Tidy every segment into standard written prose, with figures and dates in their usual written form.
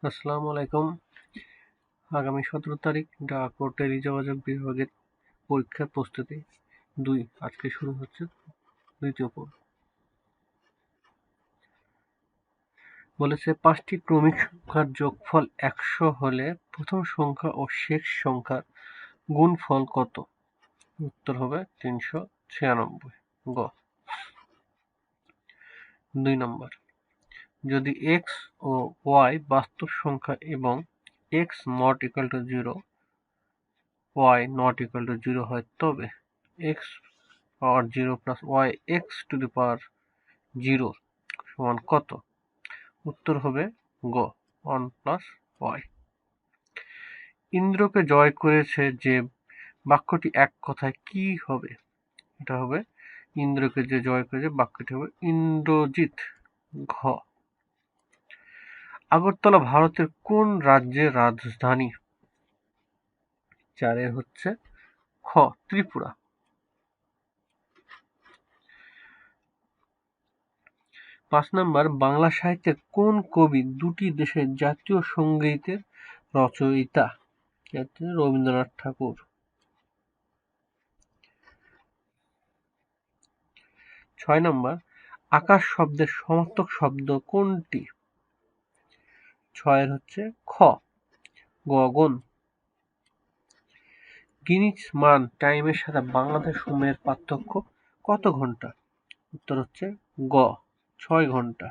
আসসালামু আলাইকুম। আগামী 17 তারিখ ডাক ও টেলিযোগাযোগ বিভাগের পরীক্ষার প্রস্তুতি 2 আজকে শুরু হচ্ছে দ্বিতীয় পর্ব। বলেছে 5টি ক্রমিক সংখ্যার যোগফল 100 হলে প্রথম সংখ্যা ও শেষ সংখ্যার গুণফল কত? উত্তর হবে 396। গ। 2 নম্বর, যদি x ও y বাস্তব সংখ্যা এবং x not equal to 0, y not equal to 0 হয় তবে x power 0 plus y x to the power 0 সমান কত? উত্তর হবে গ 1 plus y। ইন্দ্রকে জয় করেছে যে বাক্যটি এক কথায় কি হবে? এটা হবে ইন্দ্রকে যে জয় করেছে বাক্যটি হবে ইন্দ্রজিৎ। ঘ। আগরতলা ভারতের কোন রাজ্যের রাজধানী? 4 হচ্ছে খ ত্রিপুরা। 5 নম্বর, বাংলা সাহিত্যের কোন কবি দুটি দেশের জাতীয় সঙ্গীতের রচয়িতা? রবীন্দ্রনাথ ঠাকুর। 6 নম্বর, আকাশ শব্দের সমার্থক শব্দ কোনটি? 6 হচ্ছে খ গগন। গ্রিনিচ মান টাইমের সাথে বাংলাদেশ সময়ের পার্থক্য কত ঘন্টা? উত্তর হচ্ছে গ 6 ঘন্টা।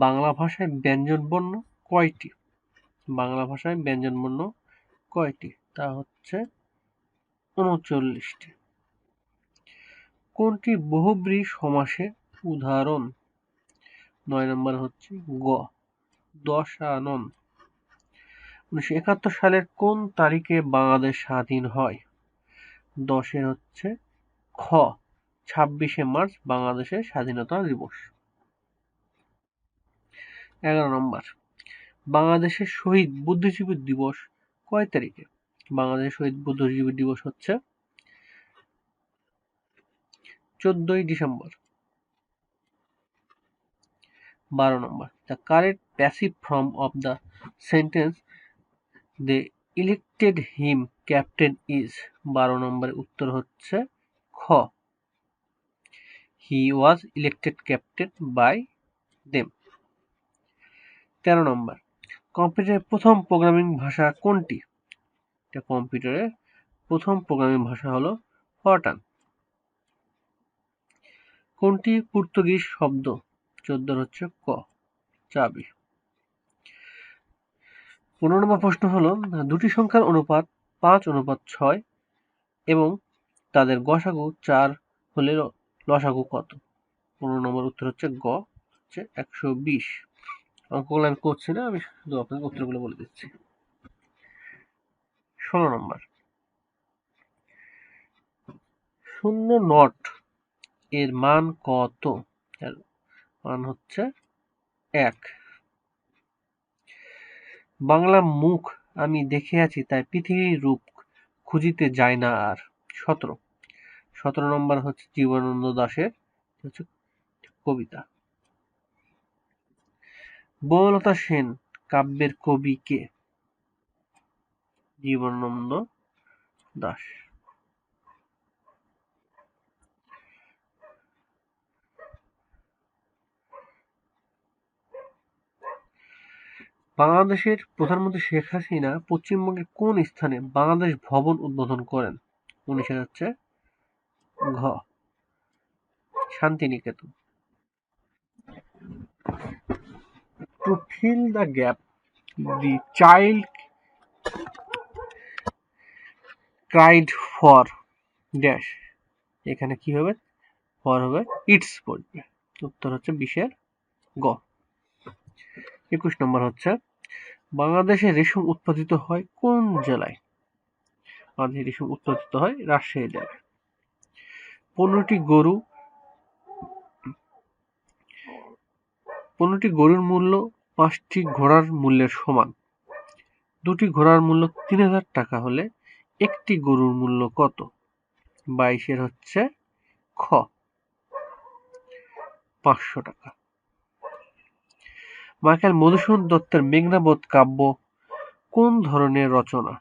বাংলা ভাষায় ব্যঞ্জনবর্ণ কয়টি? বাংলা ভাষায় ব্যঞ্জনবর্ণ কয়টি? তা হচ্ছে 39টি। কোনটি বহুব্রীহি সমাসের উদাহরণ? 9 নম্বর হচ্ছে গ দশানন। 1971 সালের কোন তারিখে বাংলাদেশ স্বাধীন হয়? 10 হচ্ছে খ 26শে মার্চ বাংলাদেশের স্বাধীনতা দিবস। 11 নম্বর, বাংলাদেশের শহীদ বুদ্ধিজীবী দিবস কয় তারিখে? বাংলাদেশের শহীদ বুদ্ধিজীবী দিবস হচ্ছে 14ই ডিসেম্বর। 12 নম্বর, the correct passive form of the sentence they elected him captain is। 12 নম্বরের উত্তর হচ্ছে খ he was elected captain by them। 13 নম্বর, কম্পিউটারের প্রথম প্রোগ্রামিং ভাষা কোনটি? কম্পিউটারের প্রথম প্রোগ্রামিং ভাষা হলো ফরটান। কোনটি পর্তুগিজ শব্দ? 14 হচ্ছে ক চাবি। 15 নম্বর প্রশ্ন হলো, দুটি সংখ্যার অনুপাত 5:6 এবং তাদের গসাগু 4 হলে লসাগু কত? 15 নম্বর উত্তর হচ্ছে গ হচ্ছে 120। অঙ্কগুলো আমি করছি না, আমি শুধু আপনাকে উত্তরগুলো বলে দিচ্ছি। 16 নম্বর, 0 নট এর মান কত? এর মান হচ্ছে 1। বাংলা মুখ আমি দেখিয়াছি তাই পৃথিবীর রূপ খুঁজিতে যায় না আর। 17 নম্বর হচ্ছে জীবনানন্দ দাশের হচ্ছে কবিতা। বনলতা সেন কাব্যের কবি কে? জীবনানন্দ দাশ। বাংলাদেশের প্রধানমন্ত্রী শেখ হাসিনা পশ্চিমবঙ্গের কোন স্থানে বাংলাদেশ ভবন উদ্বোধন করেন? 19 হচ্ছে ঘ Santiniketan. To fill the gap the child cried for dash. এখানে কি হবে? ফর হবে ইটস পড়বে। উত্তর হচ্ছে 20 গ। 21 নম্বর হচ্ছে, বাংলাদেশে রেশম উৎপাদিত হয় কোন জেলায়? বাংলাদেশে রেশম উৎপাদিত হয় রাজশাহী জেলায়। 15টি গরুর মূল্য 5টি ঘোড়ার মূল্যের সমান। 2টি ঘোড়ার মূল্য 3000 টাকা হলে একটি গরুর মূল্য কত? 22 হচ্ছে খ 500 টাকা। মাইকেল মধুসূদন দত্তের মেঘনাবোধ কাব্য কোন ধরনের রচনা?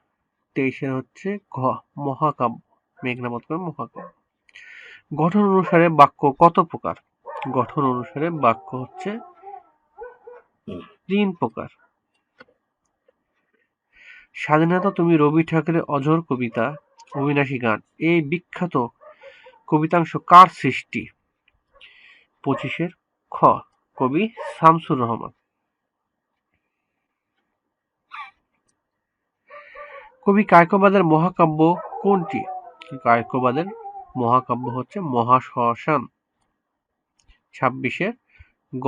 23 হচ্ছে ঘ মহাকাব্য। মেঘনাবোধ মহাকাব্য। গঠন অনুসারে বাক্য কত প্রকার? গঠন অনুসারে বাক্য হচ্ছে 3 প্রকার। স্বাধীনতা তুমি রবি ঠাকুরের অঝোর কবিতা অবিনাশী গান এই বিখ্যাত কবিতাংশ কার সৃষ্টি? 25 খ কবি শামসুর রহমান। কবি কায়কোবাদের মহাকাব্য কোনটি? কায়কোবাদের মহাকাব্য হচ্ছে মহাশ্মশান। 26 গ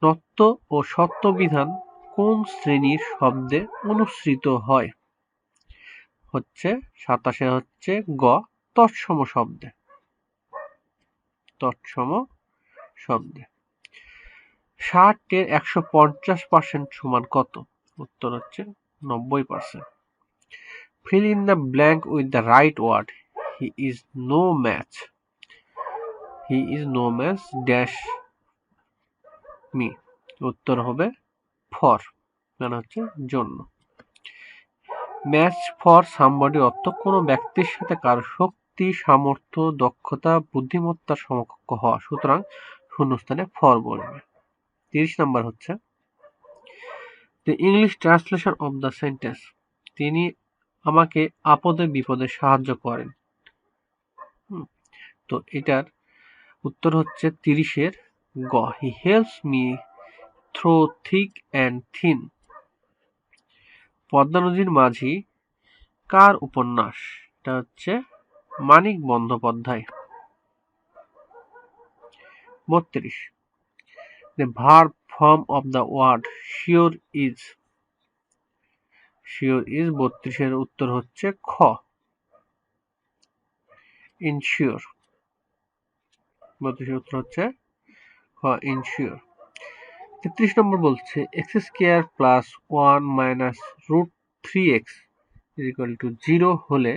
নত্ব ও সত্যবিধান কোন শ্রেণীর শব্দে অনুসৃত হয়? হচ্ছে 27 হচ্ছে গ তৎসম শব্দে। তৎসম শব্দে। 60 এর 150% সমান কত? উত্তর হচ্ছে 90%। Fill in the blank with the right word. He is no match. He is no match dash me. উত্তর হবে ফর, মানে হচ্ছে জন্য। ম্যাচ ফর সামবডি অর্থ কোনো ব্যক্তির সাথে কারো শক্তি, সামর্থ্য, দক্ষতা, বুদ্ধিমত্তার সমকক্ষ হওয়া। সুতরাং শূন্যস্থানে ফর বলবে। 30 নম্বর হচ্ছে the English translation of the sentence. তিনি আমাকে আপদে বিপদে সাহায্য করেন। তো এটার উত্তর হচ্ছে 30 গ he helps me through thick and thin. Padma নদীর মাঝি কার উপন্যাস? এটা হচ্ছে Manik Bandyopadhyay. 32 the verb form of the word sure is. Sure is 32 উত্তর হচ্ছে খ ইনশিওর। 32 উত্তর হচ্ছে খ ইনশিওর। 33 নম্বর বলছে x square plus 1 minus root 3x is equal to 0 হলে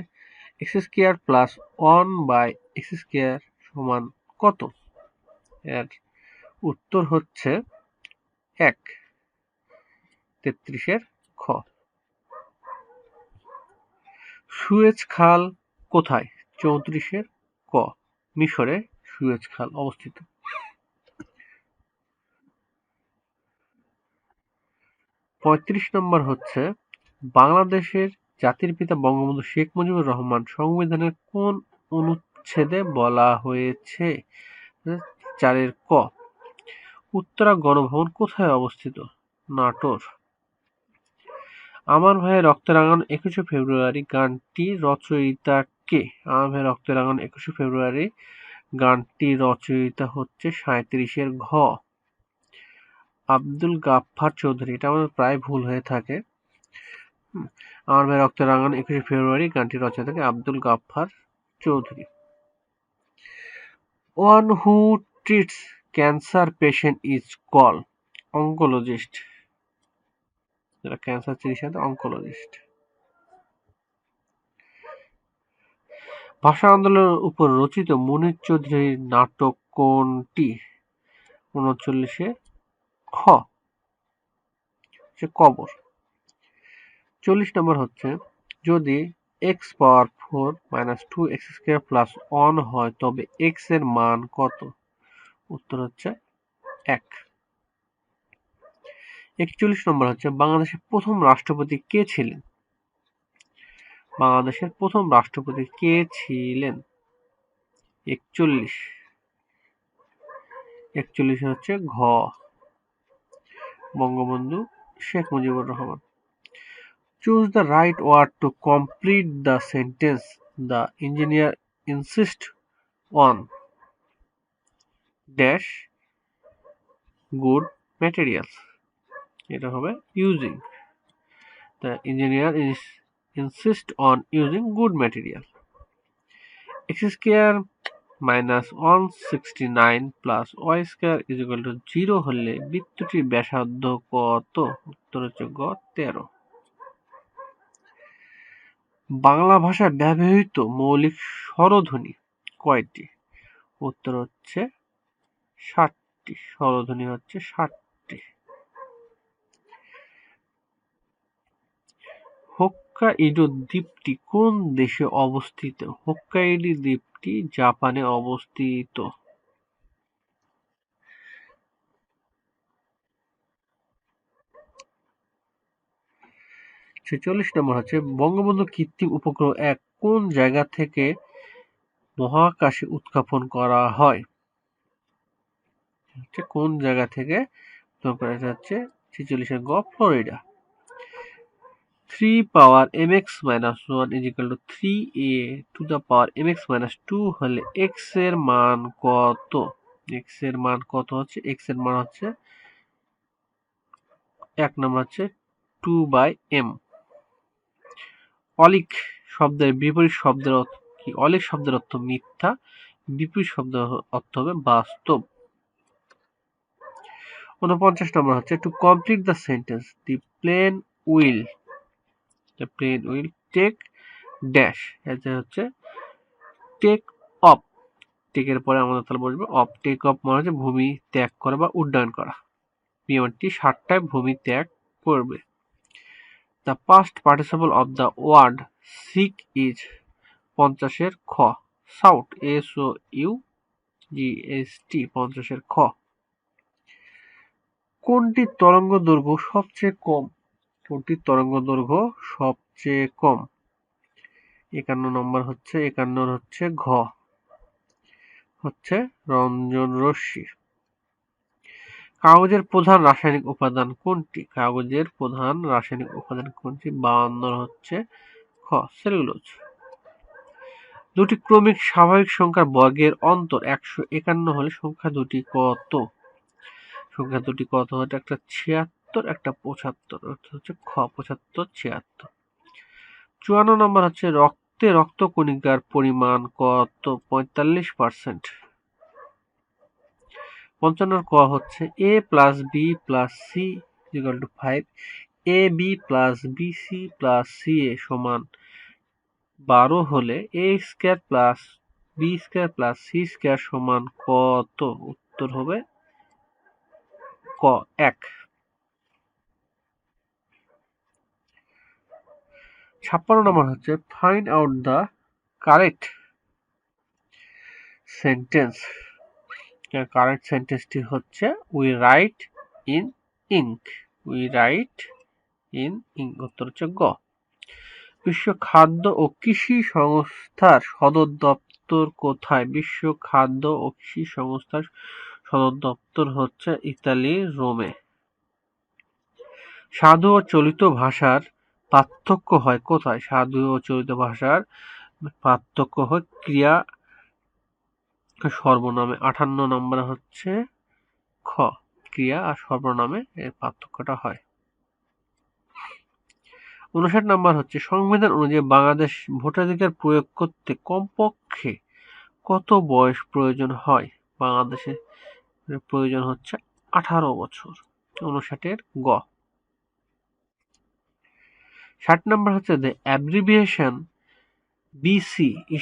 x square plus 1 by x square সমান কত? এর উত্তর হচ্ছে 1। 33 খ। সুয়েজ খাল কোথায়? 34 ক মিশরে সুয়েজ খাল অবস্থিত। 35 নম্বর হচ্ছে বাংলাদেশের জাতির পিতা বঙ্গবন্ধু শেখ মুজিবুর রহমান সংবিধানের কোন অনুচ্ছেদে বলা হয়েছে? 4 ক উত্তরা গণভবন কোথায় অবস্থিত? নাটোর। আমার ভাইয়ের রক্তে রাঙানো 21শে ফেব্রুয়ারি গানটি রচয়িতা কে? আমার ভাইয়ের রক্তে রাঙানো 21শে ফেব্রুয়ারি গানটি রচয়িতা হচ্ছে 37 ঘ আব্দুল গাফফার চৌধুরী। এটা আমাদের প্রায় ভুল হয়ে থাকে। আমার ভাইয়ের রক্তে রাঙানো 21শে ফেব্রুয়ারি গানটি রচয়িতা কে? Abdul Gaffar Chowdhury. One who treats cancer patient is call oncologist. যারা ক্যান্সার চিকিৎসা অঙ্কোলজিস্ট। ভাষা আন্দোলনের উপর রচিত মুনীর চৌধুরীর নাটক কোনটি? 39 খ কবর। 40 নম্বর হচ্ছে যদি x পাওয়ার 4 মাইনাস 2x স্কয়ার প্লাস 1 হয় তবে x এর মান কত? উত্তর হচ্ছে 1। 41 নম্বর হচ্ছে বাংলাদেশের প্রথম রাষ্ট্রপতি কে ছিলেন? বাংলাদেশের প্রথম রাষ্ট্রপতি কে ছিলেন? 41 হচ্ছে ঘ Bangabandhu Sheikh Mujibur Rahman. Choose the right word to complete the sentence. The engineer insists on dash good materials. এটা হবে using. The engineer insists on using good material. X square minus 169 plus y square is equal to 0 হলে বৃত্তটির ব্যাসার্ধ কত? উত্তর হচ্ছে গ 13। বাংলা ভাষায় ব্যবহৃত মৌলিক স্বরধ্বনি কয়টি? উত্তর হচ্ছে 7টি। 60টি, স্বরধ্বনি হচ্ছে 60টি। হোক্কাইডো দ্বীপটি কোন দেশে অবস্থিত? হোক্কাইডো দ্বীপটি জাপানে অবস্থিত। 46 নম্বর হচ্ছে বঙ্গবন্ধু কৃত্রিম উপগ্রহ 1 কোন জায়গা থেকে মহাকাশে উৎক্ষেপণ করা হয়? কোন জায়গা থেকে উৎক্ষেপণ হচ্ছে 46 গ Florida. 3 power mx minus 1 is equal to 3a to the power mx minus 2 হলে x এর মান কত? x এর মান কত হচ্ছে? x এর মান হচ্ছে এক নম্বর হচ্ছে 2/m। অলিক শব্দের বিপরীত শব্দের অর্থ কি? অলিক শব্দের অর্থ মিথ্যা, বিপরীত শব্দের অর্থ হবে বাস্তব। 49 নম্বর হচ্ছে to complete the sentence the plane will take dash, এটা হচ্ছে টেক অফ। টেকের পরে আমাদের তাহলে বলবো অফ। টেক অফ মানে হচ্ছে ভূমি ত্যাগ করা বা উড্ডয়ন করা। বিমানটি 7টায় ভূমি ত্যাগ করবে। The past participle of the word seek is 50 খ সাউট, SOUGST 50 খ। কোনটির তরঙ্গ দৈর্ঘ্য সবচেয়ে কম? কোনটির তরঙ্গ দৈর্ঘ্য সবচেয়ে কম? 51 নম্বর হচ্ছে 51 হচ্ছে ঘ, হচ্ছে রঞ্জন রশ্মি। কাগজের প্রধান রাসায়নিক উপাদান কোনটি? কাগজের প্রধান রাসায়নিক উপাদান কোনটি? 52 হচ্ছে খ সেলুলোজ। দুটি ক্রমিক স্বাভাবিক সংখ্যার বর্গের অন্তর 151 হলে সংখ্যা দুটি কত? সংখ্যা দুটি কত? একটা 76, একটা 75, অর্থাৎ হচ্ছে খ 75 76। 54 নম্বর হচ্ছে রক্তে রক্তকণিকার পরিমাণ কত? 45%। 55 ক হচ্ছে a plus B plus C equal to 5, ab plus bc plus ca সমান 12 হলে a square plus b square plus c square সমান কত? উত্তর হবে ক 1। 56 নম্বর হচ্ছে find out the correct sentence. Correct সেন্টেন্সটি হচ্ছে we write in ink. We write in ink, উত্তর হচ্ছে গ। বিশ্ব খাদ্য ও কৃষি সংস্থার সদর দপ্তর কোথায়? বিশ্ব খাদ্য ও কৃষি সংস্থার সদর দপ্তর হচ্ছে ইতালির রোমে। সাধু ও চলিত ভাষার পার্থক্য হয় কোথায়? সাধু ও চলিত ভাষার পার্থক্য হয় ক্রিয়া সর্বনামে। 58 নম্বর হচ্ছে খ ক্রিয়া আর সর্বনামে এর পার্থক্যটা হয়। 59 নম্বর হচ্ছে সংবিধান অনুযায়ী বাংলাদেশ ভোটাধিকার প্রয়োগ করতে কমপক্ষে কত বয়স প্রয়োজন হয়? বাংলাদেশে প্রয়োজন হচ্ছে 18 বছর। 59 গ। 60 নম্বর হচ্ছে the abbreviation BC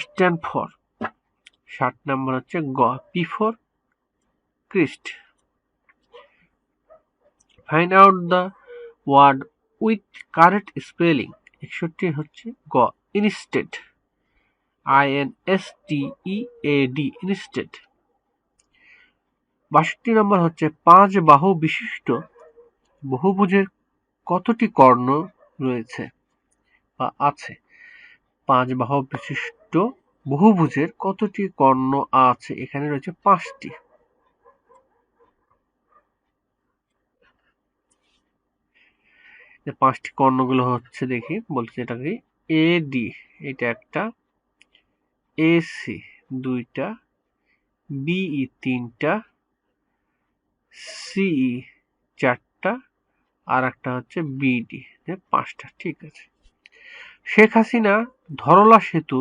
stand for। 60 নম্বর হচ্ছে গ before Christ। Find out the word with correct spelling। 61 হচ্ছে গ instead, INSTEAD instead। 62 নম্বর হচ্ছে 5 বাহু বিশিষ্ট বহুভুজের কতটি কর্ণ রয়েছে বা আছে? 5 বাহু বিশিষ্ট বহুভুজের কতটি কর্ণ আছে? এখানে রয়েছে 5টি। পাঁচটি কর্ণগুলো হচ্ছে দেখি বলছে এটা কি AD এটা একটা, AC 2টা, BE 3টা, CE 4টা আর একটা হচ্ছে BD 5টা। ঠিক আছে। শেখ হাসিনা ধরলা সেতু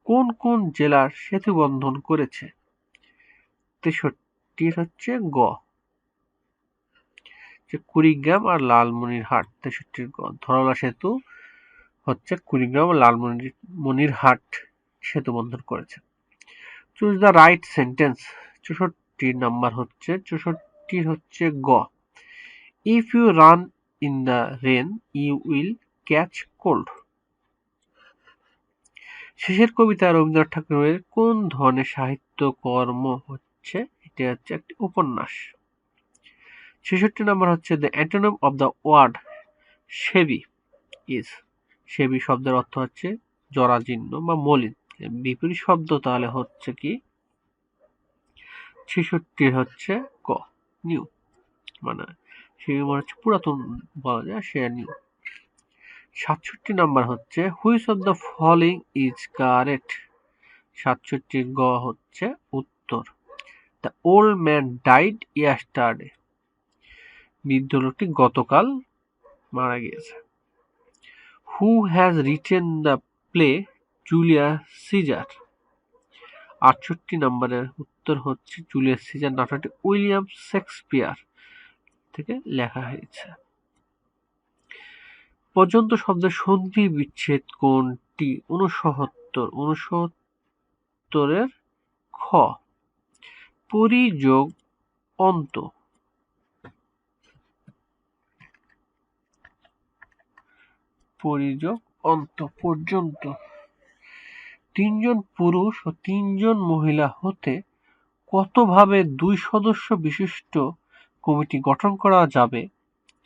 কোন কোন জেলার সেতু বন্ধন করেছে? 63 হচ্ছে গ কুড়িগ্রাম আর লালমনিরহাট। 63 গ ধরলা সেতু হচ্ছে কুড়িগ্রাম ও লালমনিরহাট সেতু বন্ধন করেছে। Choose the right sentence. Number হচ্ছে 64 হচ্ছে গ, if you run in the rain you will catch cold. Shesher Kobita Rabindranath ঠাকুরের কোন ধরনের সাহিত্যকর্ম হচ্ছে? এটা হচ্ছে একটি উপন্যাস। 66 নাম্বার হচ্ছে the antonym of the word সেবি ইজ। সেবি শব্দের অর্থ হচ্ছে জরাজীর্ণ বা মলিন। বিপরীত শব্দ তাহলে হচ্ছে কি? 66 হচ্ছে ক, নিউ। মানে সেবি মানে হচ্ছে পুরাতন বলা যায়, সে নিউ। 67 নাম্বার হচ্ছে which of the following is correct. 67 গ হচ্ছে উত্তর। The old man died yesterday. বৃদ্ধ লোকটি গতকাল মারা গিয়েছে। Who has written the play Julius Caesar. 68 নম্বরের উত্তর হচ্ছে জুলিয়াস সিজার নাটকটি উইলিয়াম শেক্সপিয়ার থেকে লেখা হয়েছে। পর্যন্ত শব্দের সন্ধি বিচ্ছেদ কোনটি? 69 খ, পরিযোগ অন্ত। পরিযোগ অন্ত পর্যন্ত। 3 জন পুরুষ ও 3 জন মহিলা হতে কতভাবে 2 সদস্য বিশিষ্ট কমিটি গঠন করা যাবে,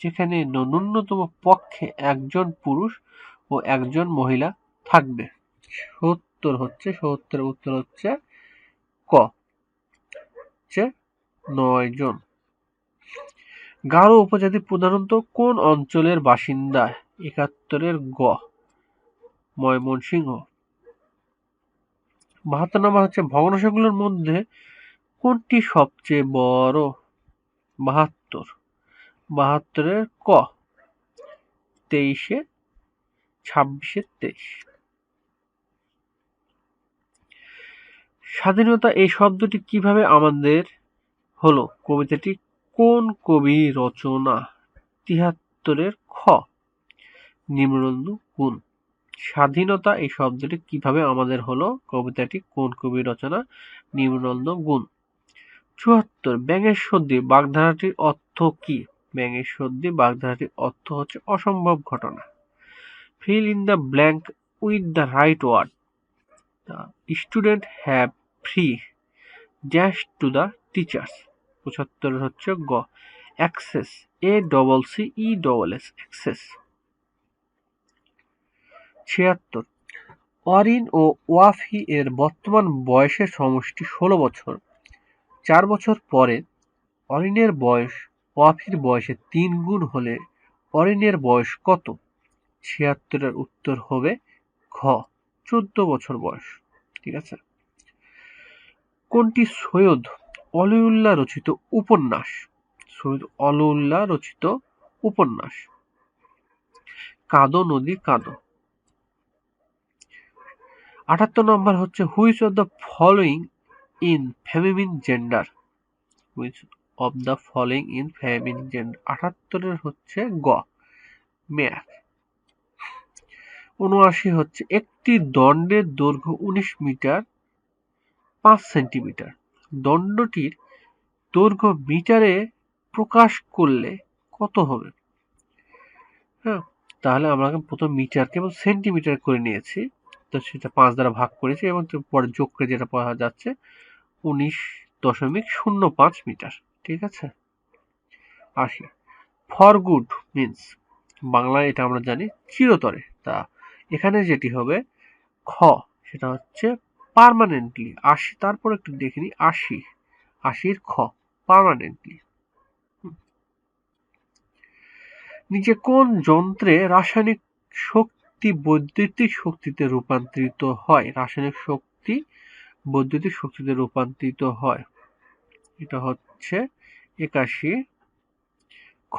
যেখানে ন্যূনতম পক্ষে 1 জন পুরুষ ও 1 জন মহিলা থাকবে? 70 উত্তর হচ্ছে ক, 9 জন। গারো উপজাতি প্রধানত কোন অঞ্চলের বাসিন্দা? 71 গ, ময়মনসিংহ। 72 নম্বর হচ্ছে ভগ্নাংশগুলোর মধ্যে কোনটি সবচেয়ে বড়? 72। 72 ক, 23 26 23। স্বাধীনতা এই শব্দটি কিভাবে আমাদের হলো? কবিতাটি কোন কবি রচনা? 73 খ, নিম্নলিখিত গুণ। স্বাধীনতা এই শব্দটি কিভাবে আমাদের হলো? কবিতাটি কোন কবি রচনা? নিম্নলিখিত গুণ। 74 ব্যাঙের সর্দি বাগধারাটির অর্থ কি? ব্যাঙের সর্দি বাগধারাটির অর্থ হচ্ছে অসম্ভব ঘটনা। Fill in the blank with the right word. The student have free dash to the teachers. 75 হচ্ছে গ, অ্যাক্সেস ACCESS অ্যাক্সেস। 76 অরিন ও ওয়াফি এর বর্তমান বয়সের সমষ্টি 16 বছর। 4 বছর পরে অরিনের বয়স ওয়াফির বয়সের 3 গুণ হলে অরিনের বয়স কত? 76 এর উত্তর হবে ঘ, 14 বছর বয়স। ঠিক আছে। কোনটি সৈয়দ অলিউল্লাহ রচিত উপন্যাস? সৈয়দ অলিউল্লাহ রচিত উপন্যাস কাঁদো নদী কাঁদো। 78 নম্বর হচ্ছে which of the following in feminine gender. Which of the following in feminine gender. 78 হচ্ছে গ, ম্যাথ। 79 হচ্ছে একটি দণ্ডের দৈর্ঘ্য 19 মিটার 5 সেন্টিমিটার। দণ্ডটির দৈর্ঘ্য মিটারে প্রকাশ করলে কত হবে? হ্যাঁ, তাহলে আমরা প্রথম মিটারকে এবং সেন্টিমিটার করে নিয়েছি, তো সেটা 5 দ্বারা ভাগ করেছি এবং পরে যোগ করে যেটা পাওয়া যাচ্ছে 19.05 মিটার। ঠিক আছে। 80 ফর গুড মিন্স, বাংলায় এটা আমরা জানি চিরতরে। তা এখানে যেটি হবে খ, সেটা হচ্ছে পার্মানেন্টলি। 80 তারপর একটু দেখে নিই, 80 খ, পার্মানেন্টলি। নিচে কোন যন্ত্রে রাসায়নিক শক্তি বৈদ্যুতিক শক্তিতে রূপান্তরিত হয়? রাসায়নিক শক্তি বৈদ্যুতিক শক্তিতে রূপান্তরিত হয়, এটা হচ্ছে 81 খ,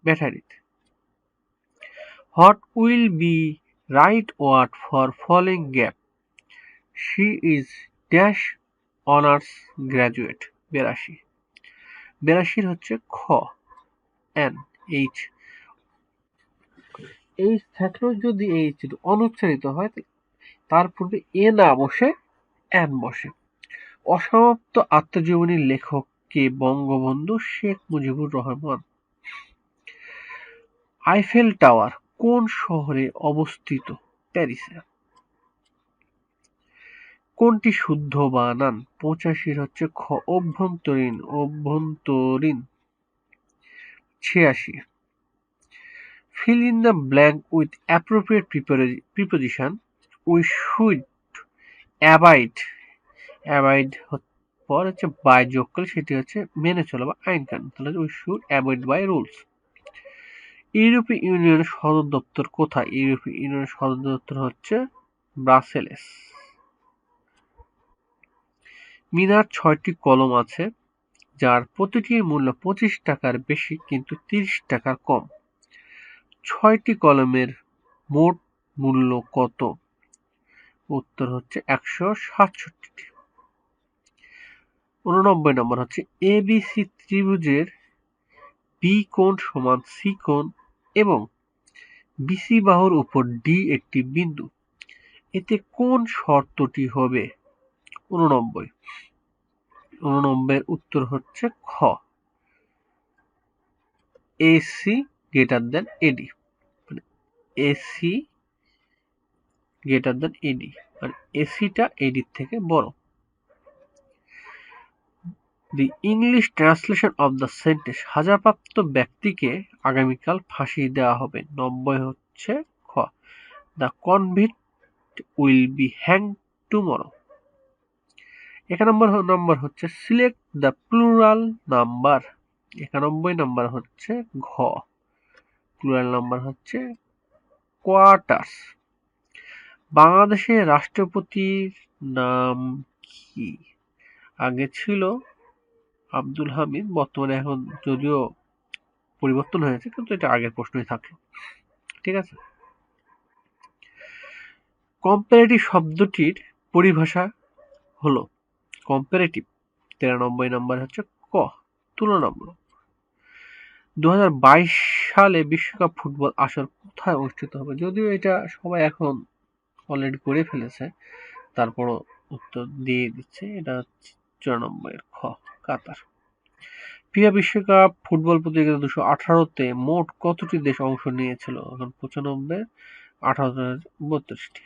ব্যাটারিতে। What will be right word for following gap? She is dash honours graduate. 82 হচ্ছে খ, এন এইচ। এইচ থাকলেও যদি এইচ অনুচ্চারিত হয় তার পূর্বে এ না বসে এন বসে। অসমাপ্ত আত্মজীবনীর লেখক কে? বঙ্গবন্ধু শেখ মুজিবুর রহমান। আইফেল টাওয়ার কোন শহরে অবস্থিত? প্যারিসে। কোনটি শুদ্ধ বানান? ৮৫ হচ্ছে খ। অভ্যন্তরীণ। ৮৬। Fill in the blank with appropriate preposition. We should abide পর হচ্ছে বাই যোগ করলে সেটি হচ্ছে মেনে চলা বা আইন কানুন, তাহলে we should avoid by rules. ইউরোপীয় ইউনিয়নের সদর দপ্তর কোথায়? ইউরোপীয় ইউনিয়নের সদর দপ্তর হচ্ছে ব্রাসেলস। মিনার ৬টি কলম আছে যার প্রতিটির মূল্য ২৫ টাকার বেশি কিন্তু ৩০ টাকার কম। ৬টি কলমের মোট মূল্য কত? উত্তর হচ্ছে ১৬৭টি। ৮৯ নম্বর হচ্ছে এবিসি ত্রিভুজের বি কোণ সমান সি কোণ এবং বিসি বাহুর উপর ডি একটি বিন্দু, এতে কোন শর্তটি হবে? ৮৯ উত্তর হচ্ছে খ। এসি গ্রেটার দেন এডি, মানে এসি গ্রেটার দেন এডি, মানে এসিটা এডির থেকে বড়। The English translation of the sentence সাজাপ্রাপ্ত ব্যক্তিকে আগামীকাল ফাঁসি দেওয়া হবে। ৯০ হচ্ছে খ। The convict will be hanged tomorrow. ৯১ নম্বর হচ্ছে সিলেক্ট দ্য প্লুরাল নাম্বার। ৯১ নম্বর হচ্ছে ঘ। প্লুরাল নাম্বার হচ্ছে কোয়ার্টার্স। বাংলাদেশের রাষ্ট্রপতির নাম কি? আগে ছিল আব্দুল হামিদ, বর্তমানে এখন যদিও পরিবর্তন হয়েছে কিন্তু এটা আগের প্রশ্নই থাকলো। ঠিক আছে। কম্পারেটিভ শব্দটির পরিভাষা হলো কম্পারেটিভ। ৯৩ নম্বর হচ্ছে ক। তুলনামূলক। ২০২২ সালে বিশ্বকাপ ফুটবল আসর কোথায় অনুষ্ঠিত হবে? যদিও এটা সবাই এখন অলরেডি করে ফেলেছে, তারপরও উত্তর দিয়ে দিচ্ছে। এটা হচ্ছে ৯৪ খ। কাতার। ফিফা বিশ্বকাপ ফুটবল প্রতিযোগিতা ২১৮-তে মোট কতটি দেশ অংশ নিয়েছিল? এখন ৯৫, ১৮-৩২টি।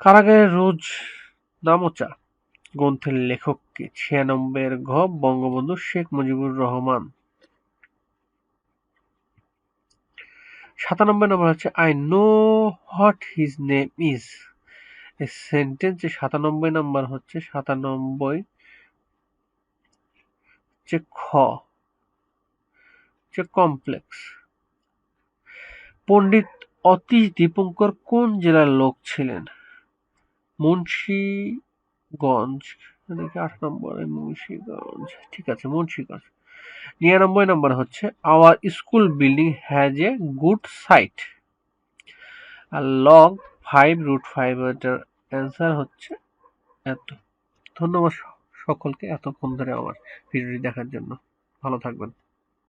কারাগারের রোজ নামচা গ্রন্থের লেখক কে? ৯৬ ঘ। বঙ্গবন্ধু শেখ মুজিবুর রহমান। ৯৭ নম্বর হচ্ছে I know what his name is. এই সেন্টেন্সে ৯৭ নম্বর হচ্ছে ৯৭ হচ্ছে খ। হচ্ছে কমপ্লেক্স। পণ্ডিত অতীশ দীপঙ্কর কোন জেলার লোক ছিলেন? মুন্সিগঞ্জ। ৮ নম্বরে মুন্সিগঞ্জ, ঠিক আছে, মুন্সিগঞ্জ। ৯৯ নম্বর হচ্ছে our school building has a good site. আর লগ 5√5, এটার অ্যান্সার হচ্ছে এত। ধন্যবাদ সকলকে এতক্ষণ ধরে আমার ভিডিওটি দেখার জন্য। ভালো থাকবেন।